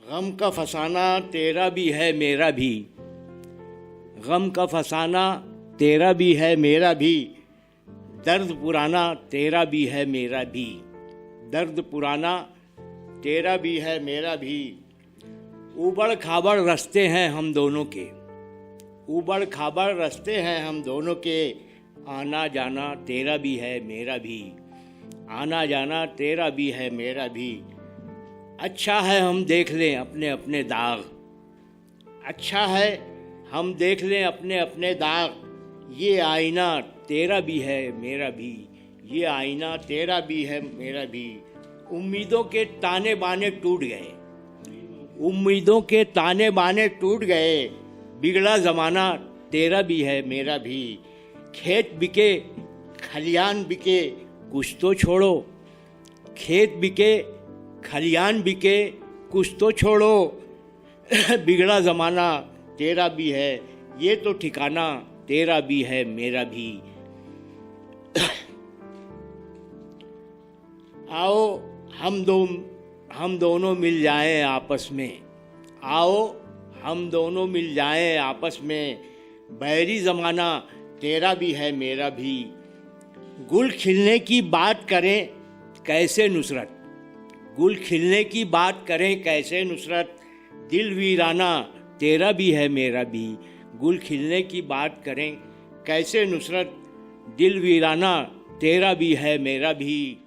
गम का फसाना तेरा भी है मेरा भी, गम का फसाना तेरा भी है मेरा भी, दर्द पुराना तेरा भी है मेरा भी, दर्द पुराना तेरा भी है मेरा भी। ऊबड़ खाबड़ रास्ते हैं हम दोनों के, ऊबड़ खाबड़ रास्ते हैं हम दोनों के, आना जाना तेरा भी है मेरा भी, आना जाना तेरा भी है मेरा भी। अच्छा है हम देख लें अपने अपने दाग, अच्छा है हम देख लें अपने अपने दाग, ये आईना तेरा भी है मेरा भी, ये आईना तेरा भी है मेरा भी। उम्मीदों के ताने बाने टूट गए, उम्मीदों के ताने बाने टूट गए, बिगड़ा ज़माना तेरा भी है मेरा भी। खेत बिके खलियान बिके कुछ तो छोड़ो, खेत बिके खलियान बिके कुछ तो छोड़ो, बिगड़ा ज़माना तेरा भी है, ये तो ठिकाना तेरा भी है मेरा भी। आओ हम दोनों मिल जाएं आपस में, आओ हम दोनों मिल जाएं आपस में, बैरी ज़माना तेरा भी है मेरा भी। गुल खिलने की बात करें कैसे नुसरत, गुल खिलने की बात करें कैसे नुसरत, दिल वीराना तेरा भी है मेरा भी। गुल खिलने की बात करें कैसे नुसरत, दिल वीराना तेरा भी है मेरा भी।